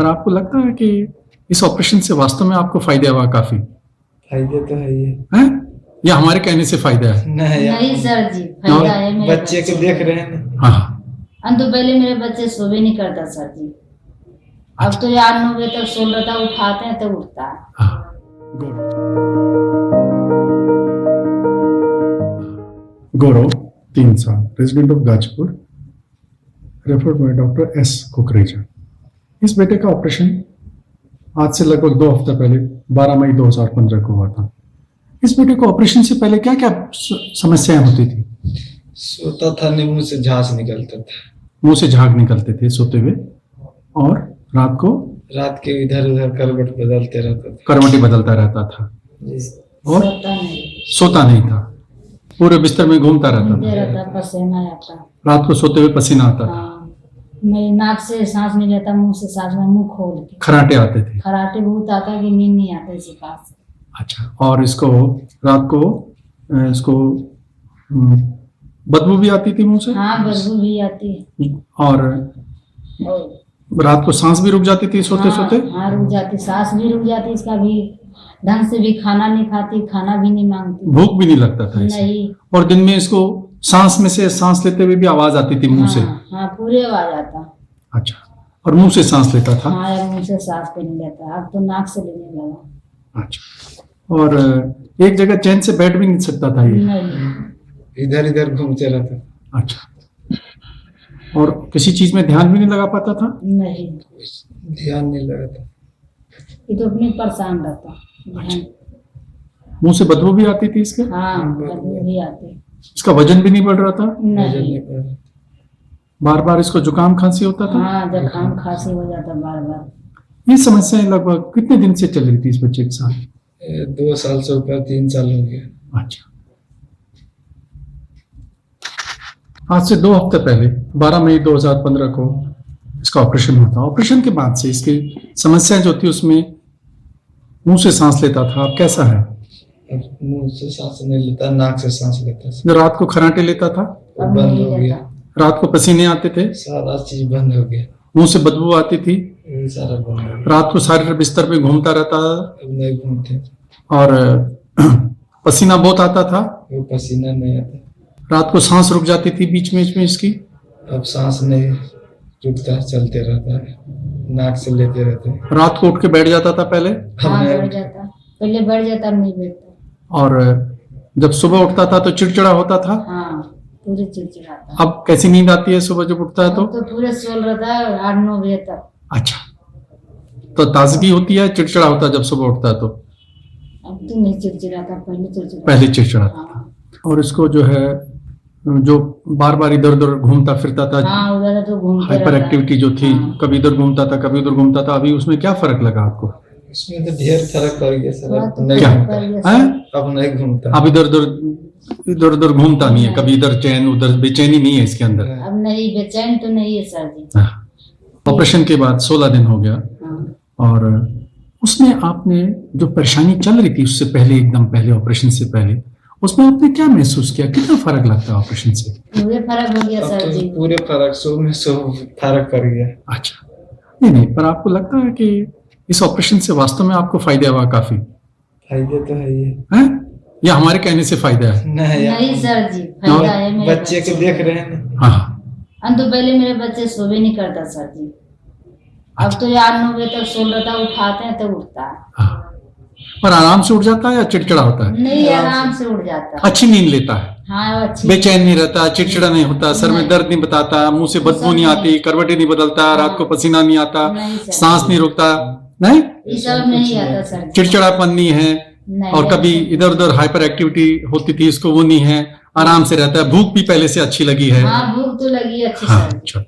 पर आपको लगता है कि इस ऑपरेशन से वास्तव में आपको फायदा हुआ काफी? फायदे तो है ही हैं या हमारे कहने से फायदा है? नहीं सर जी, फायदा है। मेरे बच्चे को देख रहे हैं। हाँ, तो पहले मेरे बच्चे सोवे नहीं करता सर जी। अब तो 8-9 बजे तक सो रहा था, उठाते हैं तो उठता है। हाँ, गौरव 3 साल, resident of Ghazipur, referred by doctor S Kukreja. इस बेटे का ऑपरेशन आज से लगभग 2 हफ्ते पहले 12 मई 2015 को हुआ था। इस बेटे को ऑपरेशन से पहले क्या क्या समस्याएं होती थी? सोता था, मुंह से झांस निकलता था। मुंह से झाग निकलते थे सोते हुए, और रात के इधर उधर करवट बदलते रहता था। करवटी बदलता रहता था, और सोता नहीं था, पूरे बिस्तर में घूमता रहता था। पसीना आता, रात को सोते हुए पसीना आता था। मैं नाक से सांस नहीं लेता, मुंह से सांस में, मुंह खोल के खराटे आते थे। खराटे बहुत आता कि नींद नहीं आता इसी पास। अच्छा, और इसको रात को इसको बदबू भी आती थी मुंह से? हाँ, बदबू भी आती है। और रात को सांस भी रुक जाती थी सोते सोते? हाँ, रुक जाती, सांस भी रुक जाती, इसका भी ढंग से भी खाना नहीं खाती, खाना भी नहीं मांगती, भूख भी नहीं लगता था इसे। नहीं। और दिन में इसको सांस में से सांस लेते हुए भी आवाज आती थी मुंह से? हाँ, पूरे आवाज आता। अच्छा, और मुंह से सांस लेता था? हाँ, मुंह से सांस पे नहीं लेता, अब तो नाक से लेने लगा। अच्छा, और एक जगह चैन से बैठ भी नहीं सकता था ये? नहीं, इधर इधर घूमते रहता। अच्छा, और किसी चीज में ध्यान भी नहीं लगा पाता था? नहीं, ध्यान नहीं लगाता। ये तो अपने परेशान रहता। मुंह से बदबू भी आती थी इसके? हाँ, बदबू भी आती। इसका वजन भी नहीं बढ़ रहा था? नहीं, बार बार इसको जुकाम खांसी होता था? हाँ, जुकाम खांसी हो जाता बार बार। ये समस्याएं लगभग कितने दिन से चल रही थी इस बच्चे के साथ? 2 साल से ऊपर, 3 साल हो गया। अच्छा, आज से 2 हफ्ते पहले 12 मई 2015 को इसका ऑपरेशन हुआ था। ऑपरेशन के बाद से इसकी समस्याएं जो थी उसमें मुंह से सांस लेता था, अब कैसा है? अब मुंह से सांस नहीं लेता, नाक से सांस लेता। जो रात को खराटे लेता था अब बंद नहीं हो गया। लेता। रात को पसीने आते थे, सारा चीज बंद हो गया। मुंह से बदबू आती थी, ये सारा बंद हो गया। रात को सारे बिस्तर पे घूमता रहता था, अब नहीं घूमते। और पसीना बहुत आता था, वो पसीना नहीं आता। रात को सांस रुक जाती थी बीच में इसकी। अब सांस नहीं रुकता, चलते रहता है, नाक से लेते रहते हैं। रात को उठ के बैठ जाता था पहले, हाँ, बैठ जाता, पहले बैठ जाता, अब नहीं बैठता। और जब सुबह उठता था तो चिड़चिड़ा होता था। हाँ, पूरे चिड़चिड़ाता। अब कैसी नींद आती है सुबह जब उठता है तो? तो पूरे सोल रहता है 8-9 बजे तक। अच्छा, तो ताजगी होती है, चिड़चिड़ा होता है जब सुबह उठता है तो? अब तो नहीं चिड़चिड़ाता, पहले पहले चिड़चिड़ा था। हाँ। और इसको जो है, जो बार बार इधर उधर घूमता फिरता था, हाँ, उधर तो घूमते हाइपर रहता है। एक्टिविटी जो थी, हाँ। कभी इधर घूमता था कभी उधर घूमता था, अभी उसमें क्या फर्क लगा आपको? इसमें तो ढेर फर्क पड़ गया सर। हाँ, अब तो नहीं क्या? घूमता। हैं? अब नहीं घूमता। अब इधर उधर घूमता नहीं है, कभी इधर चैन उधर बेचैनी नहीं है इसके अंदर। अब नहीं, बेचैन तो नहीं है सर जी। हाँ। ऑपरेशन के बाद 16 दिन हो गया, हाँ। और उसमें आपने जो परेशानी चल रही थी उससे पहले, एकदम पहले ऑपरेशन से पहले, उसमें आपने क्या महसूस किया? कितना फर्क लगता है ऑपरेशन से? पूरे फर्क हो गया अब सर तो जी। पूरे फर्क, 100 में 100 फर्क पड़ गया। अच्छा, नहीं, पर आपको लगता है कि इस ऑपरेशन से वास्तव में आपको फायदा हुआ काफी? फायदे तो है ही हैं या हमारे कहने से फायदा है? नहीं सर जी, फायदा है। मेरे बच्चे को देख रहे हैं। हाँ, तो पहले मेरे बच्चे सोवे नहीं करता सर जी। अब तो 8-9 बजे तक सो रहा था, उठाते हैं तो उठता है। हाँ, पर आराम से उठ जाता है या चिड़चिड़ा होता है? नहीं, आराम से उठ जाता। अच्छी नींद लेता है, हाँ, अच्छी। बेचैन नहीं रहता, चिड़चिड़ा नहीं होता, सर में दर्द नहीं बताता, मुंह से बदबू नहीं आती, करवटें नहीं बदलता, रात को पसीना नहीं आता, नहीं सर। सांस नहीं रुकता, नहीं, ये सब नहीं आता सर जी। चिड़चिड़ापन नहीं है, नहीं, और कभी इधर उधर हाइपर एक्टिविटी होती थी इसको, वो नहीं है, आराम से रहता है। भूख भी पहले से अच्छी लगी है? हाँ, भूख तो लगी अच्छी हाँ, सर। अच्छा।